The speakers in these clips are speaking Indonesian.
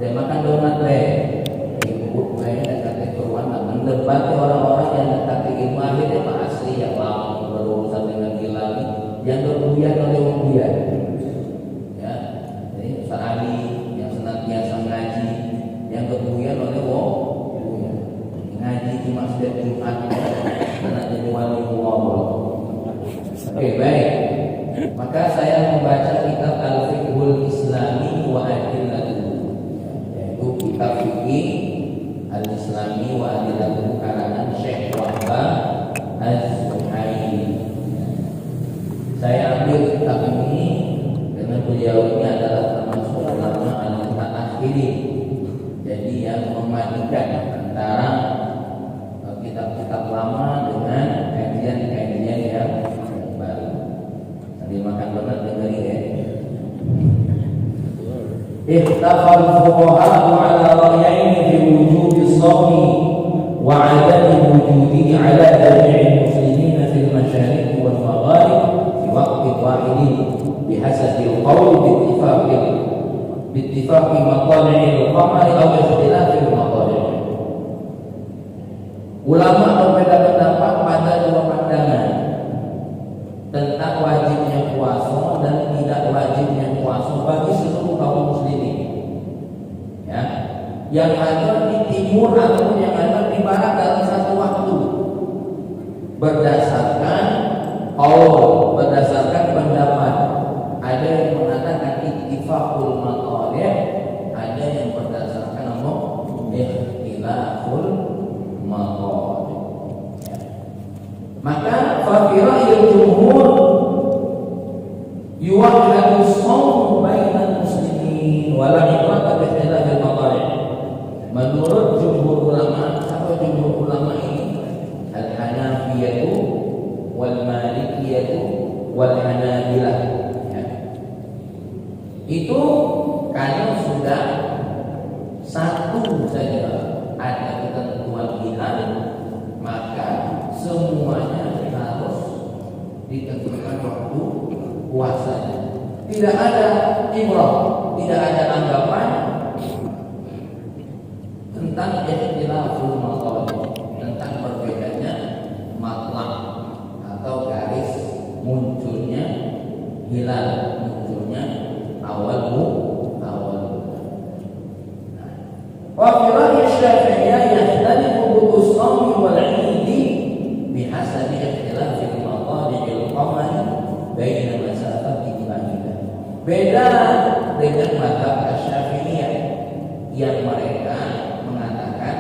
Dia makan donat le, kemudian oleh kemudian. Ya, jadi Ustaz Ali yang senantiasa ngaji, yang kemudian oleh kemudian. Ngaji cuma setiap Jumat, karena jadi wali Allah. Oke, baik. Maka saya membaca kitab Al-Fiqhul Islami wa Adillatuhu, yaitu kitab fikih Al-Islami wa Adillatuhu karangan Syekh Wahbah Az-Zuhaili. Saya ambil kitab ini karena beliau ini adalah termasuk ulama al-mutaakhirin, jadi yang memadukan antara kitab-kitab lama dengan kajian-kajian yang baru. Sambil makan donat dengerin ya. Ikhtafal fuqaha ala ra'yaini fi wujudi as-sawmi wa 'adami wujudihi 'ala jami'il muslimin fil masyariq wal magharib fi waqtin wahidin bihasabi al-qawl bittifaqi matali'il qamari aw ikhtilafil matali'. Ulama berbeda pendapat pada dua pandangan tentang wajibnya puasa dan tidak wajibnya puasa bagi seluruh kaum muslimin. Ya, yang ada di timur atau yang ada di barat dalam satu waktu, berdasarkan qaul, berdasarkan pendapat. Ada yang mengatakan ittifaqul maqalih, ada yang berdasarkan apa? Ikhtilaful maqalih. Ya. Maka fafira'il jumhur yuwahhadu as-shawm bainal muslimin wa la ibrata bi ikhtilafil maqalih. Menurut jumhur ulama atau jumhur ulama ini al-Hanafiyatu wal Malikiyatu wal Hanabilah, ya. Itu kalau sudah satu saja ada ketentuan hilal, maka semuanya harus ditentukan waktu puasanya. Tidak ada ibrah, tidak ada anggapan tentang ikhtilaful maqalih, tentang perbedaannya matlaq atau garis munculnya hilal, munculnya awal. Wa fi ra'yi Syafi'iyah yahtalifu bu'us shawmi wal 'idi bihasabi ikhtilafil maqalihil qamari baina masafati ba'idah. Beda dengan mazhab Asy-Syafi'iyah yang mereka mengatakan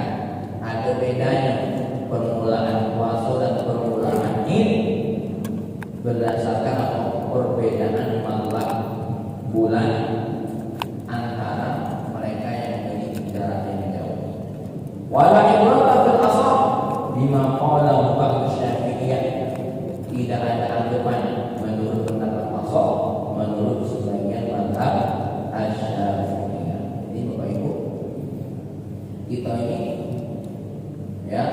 ada bedanya permulaan puasa dan permulaan Id berdasarkan perbedaan matlaq bulan antara mereka yang memiliki jarak yang jauh. Wala ibrata fil ashab bima qala ba'd Syafi'iyah. Tidak ada anggapan menurut pendapat ashab, menurut sebagian mazhab Asy-Syafi'iyah. Jadi Bapak Ibu, kita ini ya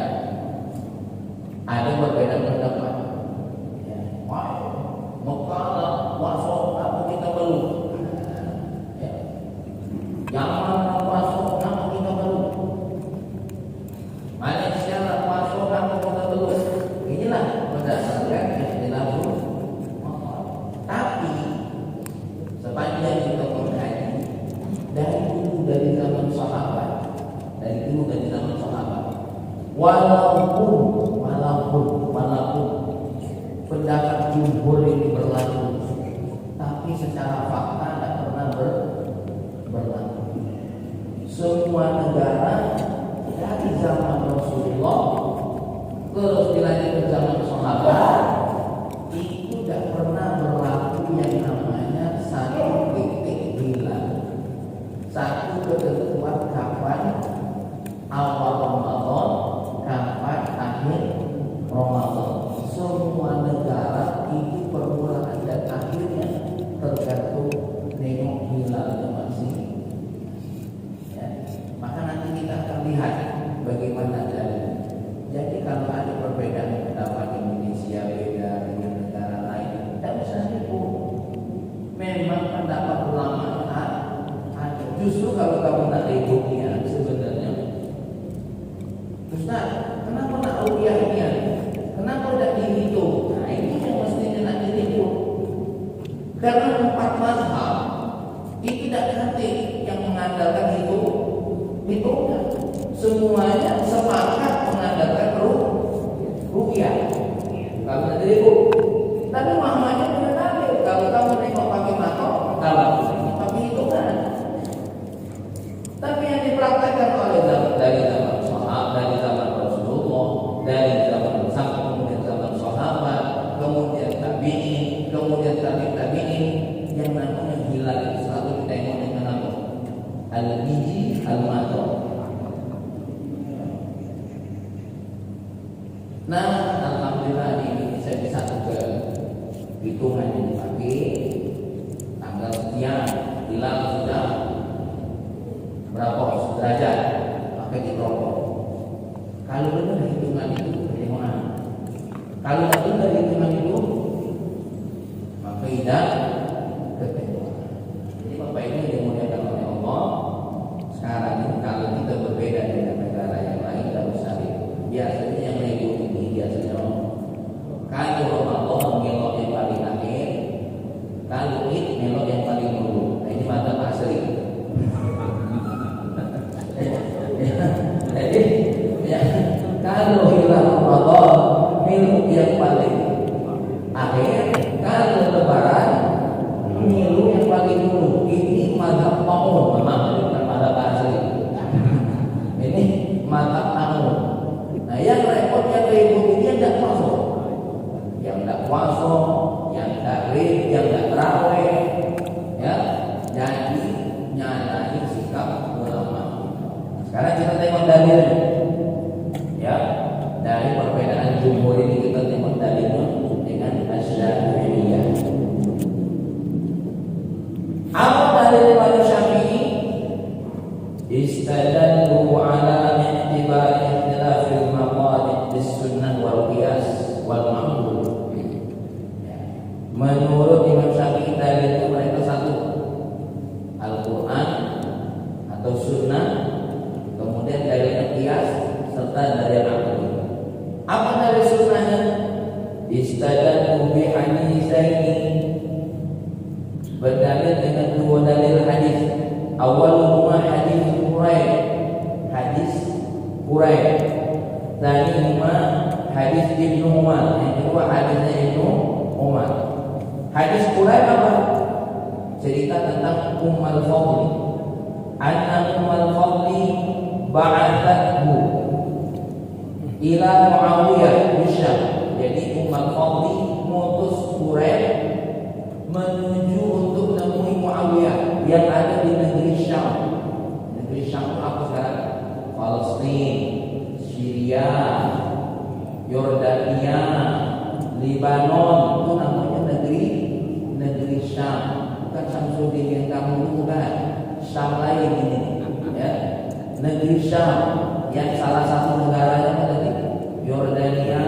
ada perbedaan pendapat. Ya, Mekah puasa apa kita belum? Ya. Yaman puasa apa kita belum? Malaysia puasa apa kita belum? Inilah berdasarkan ikhtilaful maqalih. Tapi sepanjang kita mengkaji dari zaman sahabat, walaupun pendapat jumhur ini berlaku, tapi secara fakta tidak pernah berlaku. Semua negara dari zaman Rasulullah terus dilanjut ke zaman sahabat itu tidak pernah berlaku yang namanya satu titik hilal, satu ketentuan kapan awal Ramadan, kapan akhir Ramadan. Semua negara itu permulaan dan akhirnya tergantung nengok hilalnya masing. Ya. Maka nanti kita akan lihat bagaimana caranya. Jadi kalau ada perbedaan pendapat Indonesia beda dengan negara lain, tidak usah itu. Memang pendapat ulama ada. Justru kalau kamu nak ikutnya sebenarnya, Ustaz, kenapa nak rupiahnya? Kenapa tidak dihitung? Nah ini yang mestinya nak dihitung. Karena 4 mazhab itu tidak ada yang mengandalkan hitungnya. Semuanya sepakat mengandalkan ruqyah. Kalau tidak ribu, tapi Muhammadnya punya dalil. Kalau kamu nengok pakai mata, kalau pakai hitungan. Tapi yang dipraktekkan oleh dari zaman sahabat, dari zaman Rasulullah, dari zaman sampai kemudian zaman sahabat, kemudian tabi'in, kemudian tabi'in, yang namanya hilal itu selalu ditengok dengan apa? Al-biji al-mata. Nah, alhamdulillah ini saya bisa juga hitungan yang dipakai tanggal sekian, hilal sudah berapa derajat pakai di rokok. Kalau benar hitungan itu bagaimana? Kalau benar hitungan itu maka tidak ketahuan. Jadi Bapak Ibu yang dimuliakan oleh Allah, sekarang ini kalau kita berbeda dengan negara yang lain, tidak usah biasanya yang lebih tinggi biasanya kalau Ramadan melok yang paling akhir, kalau Id melok yang paling dulu. Nah, ini mantap asli. Jadi ya, kalau hilal Ramadan milu yang paling akhir, kalau Lebaran milu yang paling dulu. Ini mazhab Ma'mun, memang bukan mazhab asli. Ini mazhab Ma'mun. Nah, yang repot yang ribut ini yang tidak masuk, yang tidak puasa, yang tidak rib, yang tidak terawih, ya. Jadi nyatain sikap ulama. Sekarang kita tengok dalilnya, ya. Dari perbedaan jumhur ini kita tengok dalilnya dengan Asy-Syafi'iyah. Apa dalil Imam Syafi'i? Istadallu ala i'tibar ikhtilafil maqalid bis-sunnah wal qiyas wal ma'qul. Menurut Imam Syafi'i dalil itu mereka satu, Al-Quran atau Sunnah, kemudian dalil qiyas serta dalil akal. Apa dalil sunnahnya? Istadallu bi haditsaini, berdalil dengan 2 dalil hadis. Awwaluhuma hadis Quraisy, hadis Quraisy. Tsanihuma hadis Ibnu Umar, yang kedua hadisnya Ibnu Umar. Hadis Quraisy apa? Cerita tentang Ummul Fadli. Anna Ummul Fadli ba'athathu ila Muawiyah di Syam. Jadi Ummul Fadli mutus Quraisy menuju untuk menemui Muawiyah yang ada di negeri Syam. Negeri Syam itu apa sekarang? Palestina, Syria, Yordania, Libanon, itu namanya negeri Syam. Bukan Syamsuddin yang kamu dulu kan? Syam lain ini, ya. Negeri Syam yang salah satu negaranya tadi Yordania,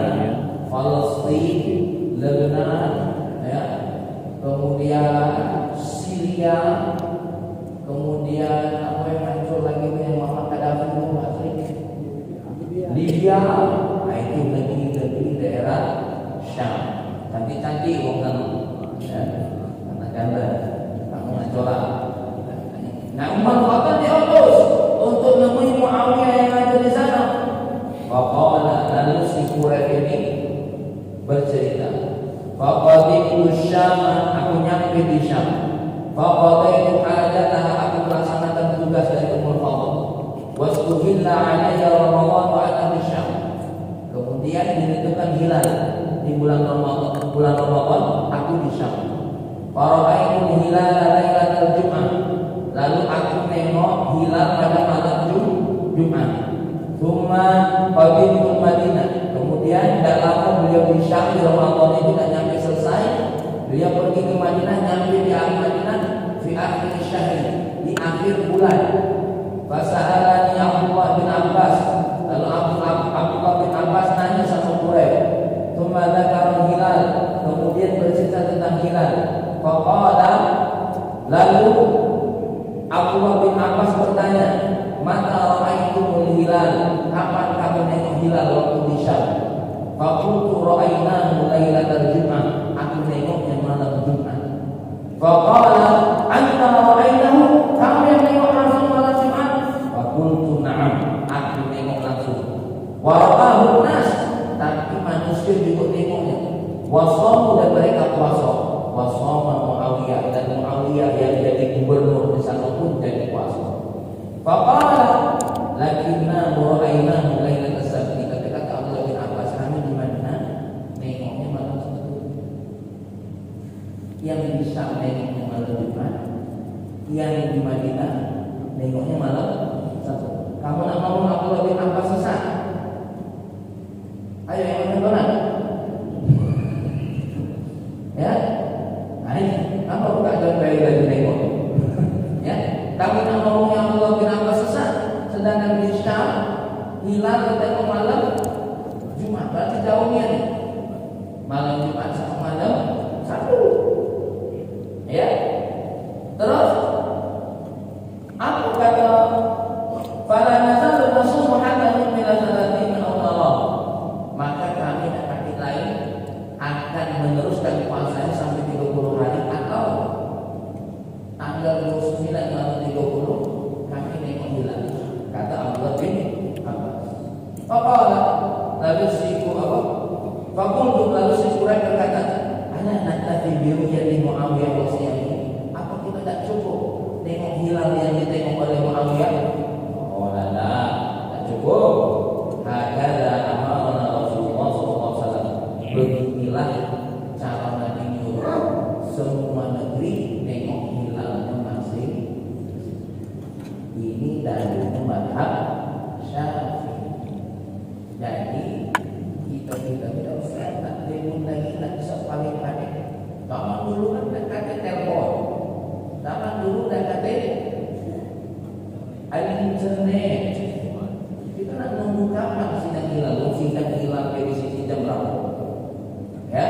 Palestina, Lebanon, ya. Kemudian Syria, kemudian apa yang muncul lagi yang Muhammad Gaddafi itu asli Libya. Nah, itu negeri-negeri daerah Syam. Cantik-cantik wong kana, ya, karena ganda kamu ngacola. Nah, Umar Khattab diutus untuk menemui Muawiyah yang ada di sana. Faqala, lalu si Quraisy ini bercerita, faqaditu Syam, aku nyampe di Syam. Faqadaitu hajatah, aku melaksanakan tugas dari Ummul Fadl. Wastuhilla alayya Ramadan wa ana di Syam. Kemudian ditentukan hilal di bulan Ramadan, aku di Syam. Fara'aitu hilal lailatul Jum'ah, lalu aku nengok hilal pada malam Jumat. Tsumma qadimtu Madinah. Kemudian tidak lama beliau di Syam, di Ramadan itu tidak nyampe selesai, beliau pergi ke Madinah, nyampe di Madinah fi akhir syahr, di akhir bulan. Fasa'alani Abdullah bin Abbas, lalu Abdullah bin Abbas nanya sama Quraisy, tsumma dzakara hilal, kemudian bercerita tentang hilal. Faqala, lalu Abdullah bin Abbas bertanya, mata ra'aitumul hilal, kapan kamu nengok hilal waktu di Syam? Faqultu ra'ainahu lailatal Jum'ah, aku nengoknya malam Jumat. Faqala anta ra'aitahu, kamu yang tengok langsung malam Jumat? Faqultu na'am, aku tengok langsung. Wa ra'ahu nas, tapi manusia juga tengoknya. Wa shamu, dan mereka puasa. Wa shama Muawiyah, dan Muawiyah yang jadi gubernur di sana pun jadi puasa. Faqala lakinna ra'ainahu lailatal sabti, kata Abdullah bin Abbas, kami di Madinah nengoknya malam Sabtu. Yang bisa nengoknya malam Jumat, yang di Madinah nengoknya malam Sabtu. Kamu nak mau Abdullah bin Abbas sesat? Ayo yang menonton. Ya, nah ini apa buka jalan lagi nengok? Ya, kamu nak mau yang Abdullah bin Abbas sesat? Sedangkan di Syam hilal kita malam Jumat, berarti jauhnya nih. Malam Jumat sama malam Sabtu. Ya. Terus apa kata fala nazalu nasumu hatta nu'mina salatin Allah. Maka kami dan kaki lain akan meneruskan puasanya sampai 30 hari atau tanggal 29 malam 30 kami nengok hilal. Kata Abdullah bin Abbas. Faqala, lalu siku apa? Faqultu, lalu si Quraisy berkata, "Ana naktafi bi ru'yati Muawiyah wa siyami." Apa kita tak cukup tengok hilal yang ditengok oleh Muawiyah? Oh, tak cukup. Hakala amarna Rasulullah sallallahu alaihi wasallam. Beginilah cara Nabi nyuruh semua negeri tengok hilalnya masing. Ini dalilnya mazhab Syafi'i. Jadi kita tidak usah tak telepon lagi, tak bisa paling-paling. Zaman dulu kan tak kata telepon, zaman dulu tak kata internet. Kita nak nunggu kapan sidang hilal, sidang hilal PBCC jam berapa? Ya,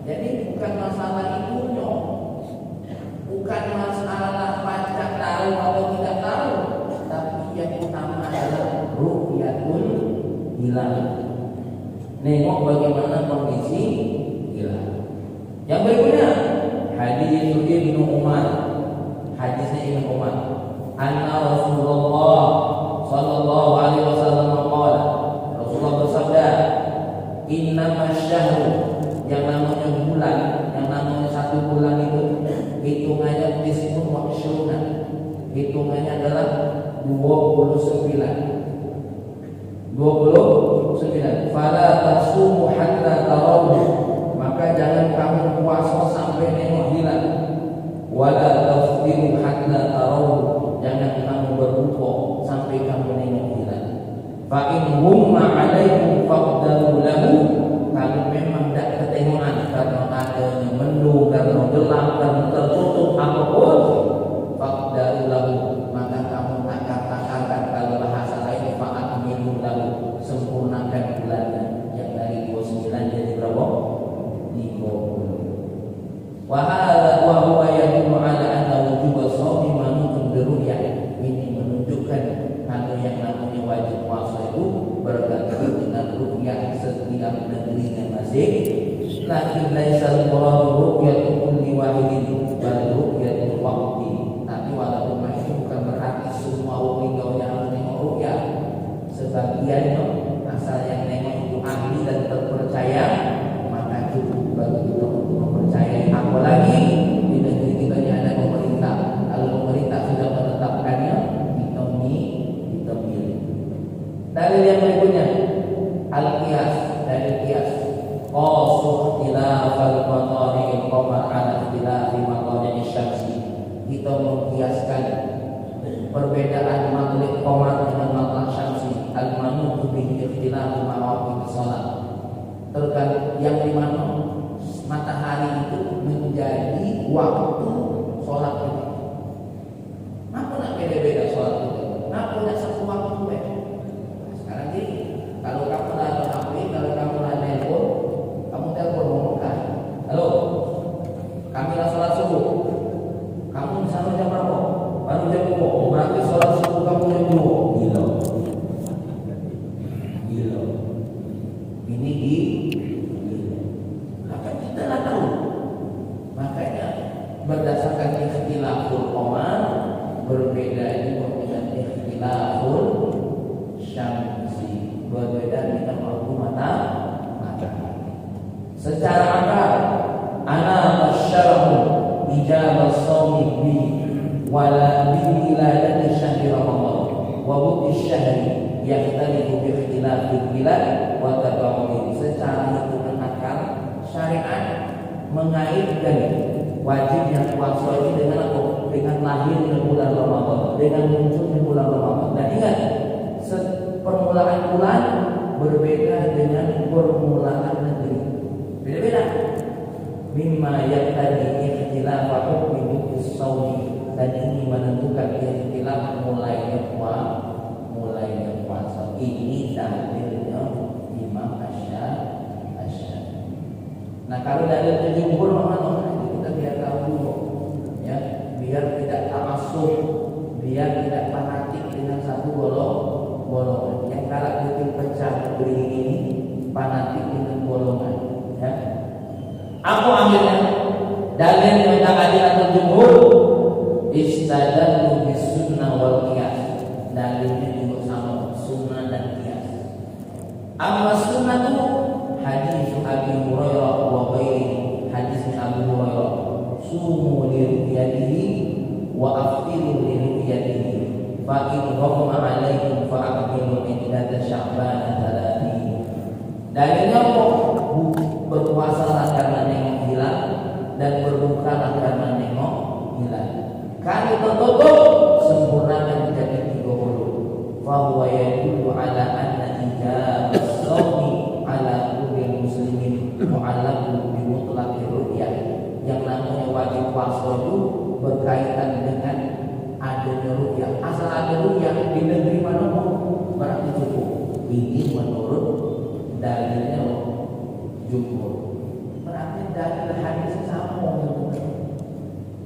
jadi bukan masalah itunya, bukan masalah pacak tahu atau tidak tahu, tapi yang utama adalah ru'yatul hilal. Nengok bagaimana kondisi hilal. Yang berikutnya hadis Ibnu Umar. Hadisnya Ibnu Umar. Anna Rasulullah sallallahu alaihi wasallam qala. Rasulullah bersabda, "Innama syahru," yang namanya bulan, yang namanya satu bulan itu hitungannya tis'un wa ishruna. Hitungannya adalah 29. Fala tasumu hatta tarawih, maka jangan kamu puasa sampai nengok hilal. Wala taftiru hatta tarawih, jangan kamu berbuka sampai kamu nengok hilal. Fa in humma alaikum faqdaru lahu, kalau memang tidak ketengokan karena adanya mendung, karena gelap, karena tertutup apapun, faqdaru lahu, maka kamu katakan kalau bahasa lain fa'at minum lahu, sempurnakan bulannya yang dari 29 jadi berapa? 30. Wa huwa yadullu ala anna wujuba shaumi manutun biru'yah. Ini menunjukkan kalau yang namanya wajib puasa itu bergantung dengan ru'yah setiap negerinya masing. Lakin laisa al-muradu ru'yatu kulli wahidin bal ru'yatul waqti. Tapi walaupun itu bukan berarti semua orang harus nengok ru'yah. Sebagian asal yang nengok itu ahli dan terpercaya, maka cukup bagi kita untuk mempercayai. Apalagi di negeri kita ini ada pemerintah. Kalau pemerintah sudah menetapkannya, kita pilih. Dalil yang berikutnya, al-qiyas, dalil qiyas. Qasu khilafal matari'il qamar ala khilafi matari'is syamsi. Kita mengkiaskan perbedaan matla'i qamar dengan matla'i syamsi. Al-manutu bihi ikhtilafu mawaqiti shalat. Terkait yang di mana matahari itu menjadi waktu sholat kita. Kenapa nak beda-beda sholat kita? Kenapa nak satu waktu beda? Sekarang ini, kalau kamu ada HP, kalau kamu ada telepon, kamu telepon ngomongkan, halo, kamilah sholat subuh. Kamu misalnya jam berapa? Baru jam 2. Berarti sholat subuh kamu jam 2. Gila. Ini wiladati syahri Ramadan wa wuqti syahri yakhtalifu bi ikhtilafil bilad wa tabawudi. Secara hitungan akal syariat mengaitkan wajibnya puasa ini dengan apa? Dengan lahirnya bulan Ramadan, dengan munculnya bulan Ramadan. Dan ingat, permulaan bulan berbeda dengan permulaan negeri. Beda-beda. Mimma yaktadi ikhtilaf hukmi bukti shaumi, dan ini menentukan ikhtilaf mulainya puasa. Ini dalilnya Imam Asy-Syafi'i. Nah, kalau dalilnya jumhur mana? Kita biar tahu dulu, ya, biar tidak ta'assub, biar tidak fanatik dengan satu golongan. Yang kalah bikin pecah negeri ini fanatik dengan golongan, ya. Aku ambilnya dalil yang adilatul jumhur istadallu bis sunnah wal qiyas. Dalilnya juga sama, sunnah dan qiyas. Amma sunnah itu hadis Abi Hurairah wa ghairi, hadis Abu Hurairah, sumu li ru'yatihi wa aftiru li ru'yatihi fa in ghamma 'alaikum fa aqbilu iddata sya'ban 30. Dalilnya berpuasalah karena nengok hilal dan berbukalah karena nengok hilal. Kalau tertutup sempurnakan menjadi 30. Fa huwa yadullu 'ala anna ijabah shaumi 'ala kulli muslimin mu'allaqun bi mutlaqi ru'yah. Yang namanya wajib puasa itu berkaitan dengan adanya ru'yah. Asal ada ru'yah di negeri mana pun berarti cukup. Ini menurut dalilnya jumhur. Berarti dalil hadis sama.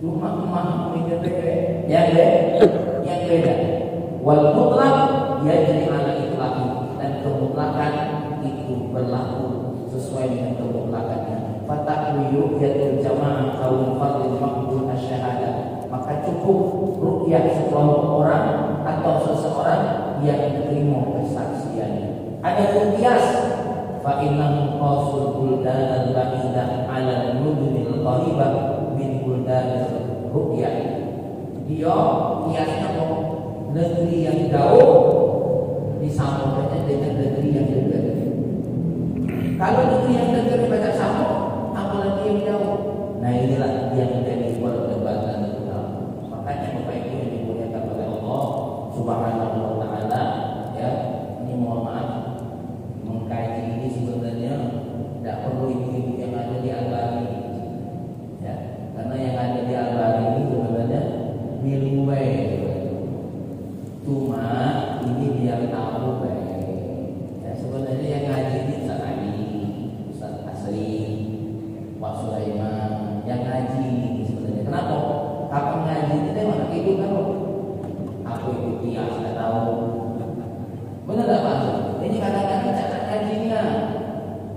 Cuma memahami yang beda. Wal mutlaq yajri ala itlaqi, dan kemutlakan itu berlaku sesuai dengan kemutlakannya. Fataqwiyu yatul jamaah kaum fardil maqbul asy-syahadah, maka cukup ru'yah sekelompok orang atau seseorang yang diterima kesaksiannya. Ada qiyas fa innahum qasul buldan al-ba'idah 'ala al-mudunil qaribah min buldan ru'yah. Dia qiyasnya negeri yang jauh disamakannya dengan negeri yang dekat. Kalau negeri yang dekat banyak sama, apalagi yang jauh. Nah, inilah yang menjadi perdebatan utama. Makanya Bapak Ibu yang dimuliakan oleh Allah Subhanahu wa taala, ya, ini mohon maaf, mengkaji ini sebenarnya tidak perlu ibu-ibu yang ada di Albani, ya, karena yang ada di Albani ini sebenarnya milwe, cuma ini biar tahu baik, ya, sebenarnya yang ngaji ini Ustaz Ali, Ustaz Asri, Pak Sulaiman, yang ngaji ini sebenarnya. Kenapa? Kapan ngaji ini teh mana ikut kan? Aku ikut dia sudah tahu. Benar tak Pak? Ini kadang-kadang cara ngajinya.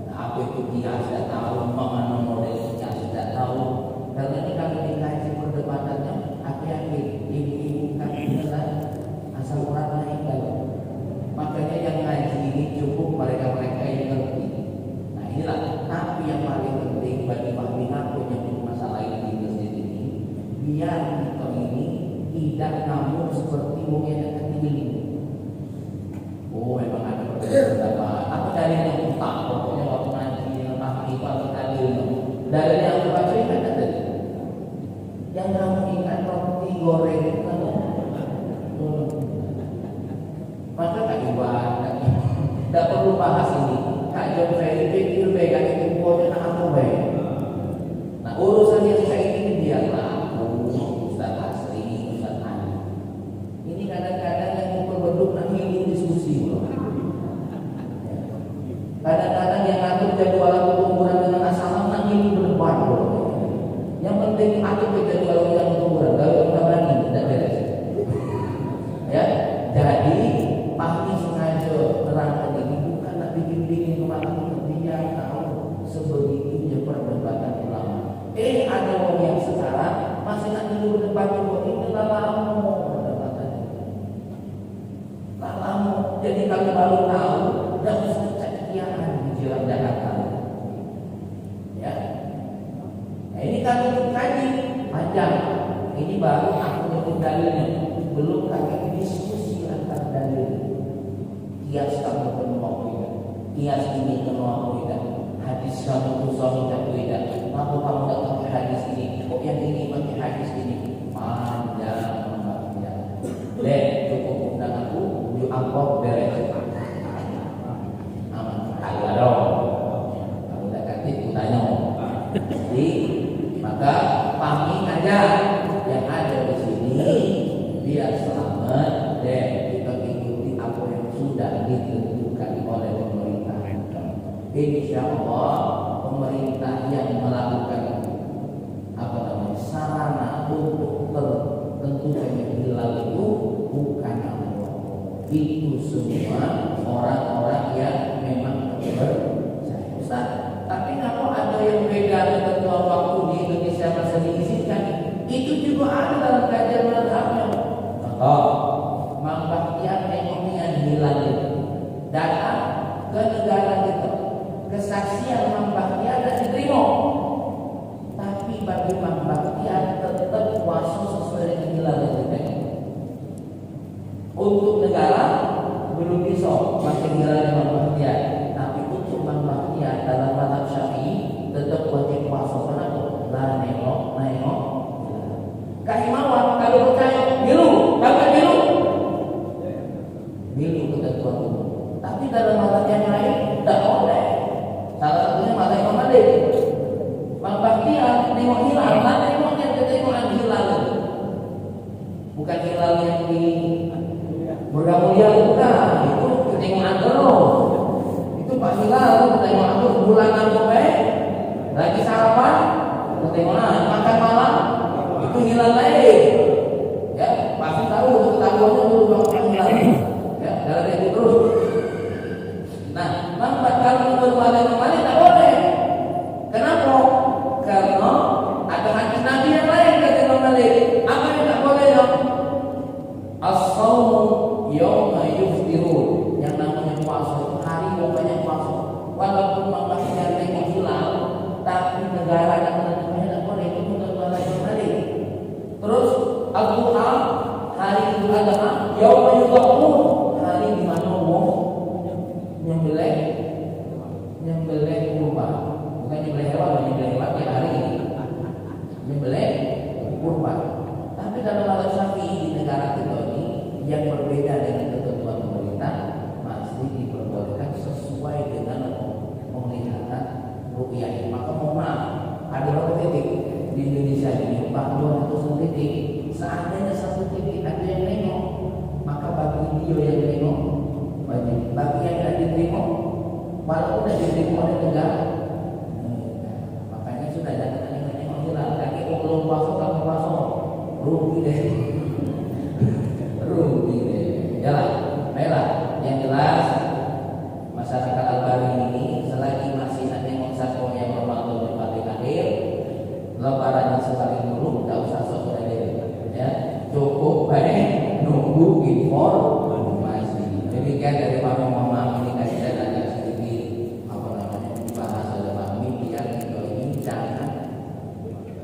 Nah, aku ikut dia sudah tahu, mana modelnya sudah tahu. Karena ini kalau dikaji perdebatannya, aku yakin ibu-ibu kajinya lah asal urat naik kalau. Makanya yang ngaji ini cukup mereka-mereka yang ngerti. Nah, inilah. Tapi yang paling penting bagi Fahmi aku yang masalah ini di masjid ini, biar kita ini tidak namun seperti mungkin yang kecil. Oh, memang ada perbedaan pendapat. Apa dalilnya utang? Pokoknya waktu ngaji yang Fahmi itu apa dalilnya? Dalilnya yang aku baca ini ada tadi. Yang kamu ingat roti goreng itu kan? Maka Kak Iwan, tidak perlu bahas ini. Kak John Ferry pikir baik, Kak itu pokoknya aku baik. Nah, urusan yang saya ini biarlah aku, Ustaz Asri, Ustaz Ali. Ini kadang-kadang yang memperbeduk nanti ini diskusi loh. Kadang-kadang yang ngatur jadwal kuburan dengan asal nanti ini berdebat loh. Yang penting atur jadwal yang kuburan, kalau kita berani tidak beres. Ya, jadi Fahmi sengaja terangkan ini bukan nak bikin-bikin kemana-mana, dia tahu sebegitunya perdebatan ulama. Ada orang yang sekarang masih nak dulu berdebat bahwa ini lama perdebatannya. Lama. Jadi kalau baru tahu, dah mesti cakian menjelang Jakarta. Ya. Nah, ini kalau dikaji panjang. Ini baru aku nyebut dalilnya. kias ini kenal aku tidak, hadis kamu tuh suami tak tidak, kenapa kamu tak pakai hadis ini, kok yang ini pakai hadis ini, panjang banget. Dek, cukup undang aku, yuk angkot beres. Aman, kagak dong. Kamu tak kasih, tanya. Jadi maka pamit aja yang ada di sini biar selamat dan kita ikuti apa yang sudah ditentukan oleh pemerintah. Insya Allah pemerintah yang melakukan sarana untuk tertentukannya hilal itu bukan Allah. Itu semua orang-orang yang memang percaya. Ustaz, tapi kalau ada yang beda ketentuan waktu di Indonesia masih diizinkan, itu juga ada dalam kajian mazhabnya. Contoh, Mang Bahtiar nengoknya hilal itu datang ke negara kita, kesaksian Mang Bahtiar dan diterima. Tapi bagi Mang Bahtiar tetap puasa sesuai dengan hilal itu. Untuk negara belum bisa pakai hilalnya Mang Bahtiar. Untuk Mang Bahtiar dalam mazhab Syafi'i tetap wajib puasa. Kenapa? Lah nengok. Kak Imawan kalau percaya biru, kagak biru ketentuan umum. Tapi dalam mazhab yang lain tidak boleh. Salah satunya mazhab Imam Malik. Mang Bahtiar nengok hilal, lah nengoknya ketentuan hilal. Bukan hilal yang di Mulia bukan, itu ketentuan terus. Pak hilal tengok aku bulan sampai lagi sarapan tengok makan malam itu hilal lain ya pasti tahu ketahuannya dulu makan hilal ya dalam itu terus. Nah kalau berbalik tak boleh. Kenapa? Karena ada hadis Nabi yang lain kata Imam Malik. Apa yang tak boleh dong? As-sawmu yawma yuftirun, yang namanya puasa itu hari pokoknya puasa. Walaupun Mang Bahtiar tengok hilal, tapi negara yang menentukannya tidak boleh, itu negara yang balik. Terus Al-Duha, hari Idul Adha, Yauma Yudhaqun, hari di mana wong nyembelih kurban, bukan nyembelih hewan, nyembelih hewan ya hari ini, nyembelih kurban. Tapi dalam mazhab Syafi'i di negara kita ini yang berbeda dengan ketentuan pemerintah masih diperbolehkan sesuai dengan penglihatan rupiah. Maka mohon maaf, ada berapa titik di Indonesia ini? 400 titik. Seandainya satu titik ada yang nengok, maka bagi dia yang nengok wajib. Bagi yang tidak diterima, walaupun tidak diterima oleh negara, makanya sudah jangan nengok hilal. Kaki belum puasa, kamu puasa, rugi deh. Yalah, baiklah. Yang jelas masyarakat Al-Bari ini selagi masih nengok satu yang Ramadan paling akhir, lebarannya sekali dulu, tidak usah sok hadir. Ya, cukup baik nunggu informasi. Demikian dari Pak Muhammad ini kajian agak sedikit dibahas oleh Pak Mimi yang ini jangan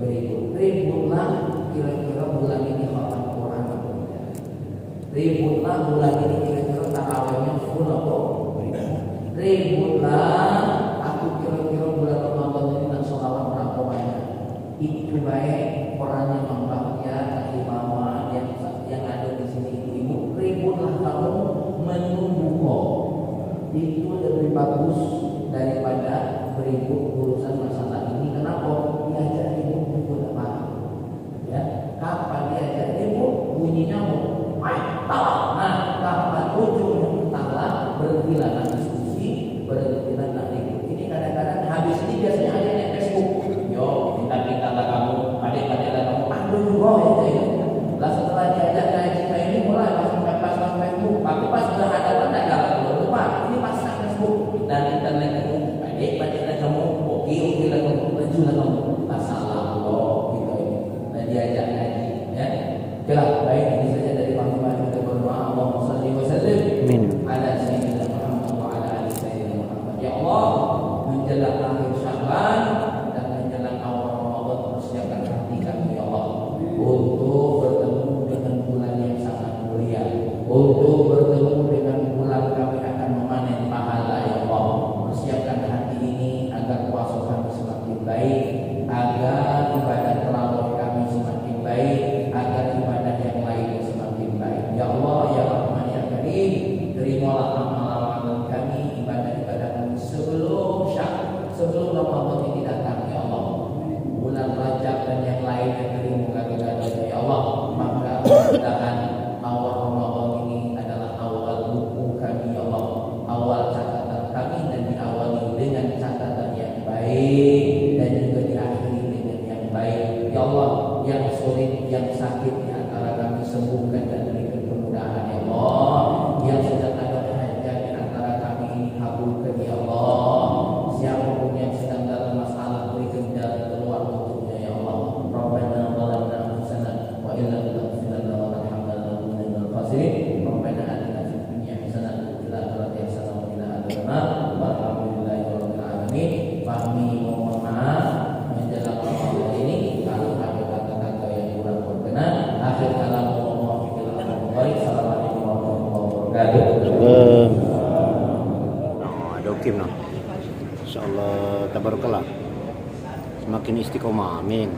ributlah kira-kira bulan ini khatam Quran. Ributlah bulan ini kira-kira tarawihnya full atau ributlah aku kira-kira bulan Ramadan ini dan sholawat berapa banyak. Itu baik perannya Mang Bahtiar, Imamah yang ada di sini ibu. Ributlah kamu menunggu kok. Itu lebih bagus daripada berikut urusan masalah ini. Kenapa? Diajak ibu juga paham. Ya, kapan diajak ibu bunyi nyamuk. Nah, kapan ujungnya entahlah, berhentilah diskusi, berhentilah ribut. Ini kadang-kadang habis ini biasanya ada yang Facebook. Yo, minta kamu, adik-adik kamu, aduh juga ya. Lah setelah diajak ngaji kayak ini mulai pas Facebook, tapi pas sudah hadapan tidak dapat lupa. Ini pas Facebook dan internet itu, adik-adik kamu, oke lah kamu, baju lah kamu, masalah Allah gitu ini. Dan diajak ngaji, ya. Okelah, baik ini saja dari Pak kita berdoa. Allahumma shalli wa sallim ala sayyidina Muhammad wa ala ali sayyidina Muhammad. Ya Allah, menjelang akhir Sya'ban dan menjelang awal Ramadan, persiapkan hati kami ya Allah untuk bertemu dengan bulan yang sangat mulia, untuk bertemu dengan bulan kami akan memanen pahala ya Allah. muslimin. Rabbana atina fid dunya hasanah wa fil akhirati hasanah wa qina adzabannar. Walhamdulillahirabbil alamin. Kami mohon maaf menjelang Ramadan ini kalau ada kata-kata yang kurang berkenan. Akhir kalam mohon baik. Assalamualaikum warahmatullahi wabarakatuh. Ada okim nah. Insyaallah tabarakallah. Semakin istiqomah, amin.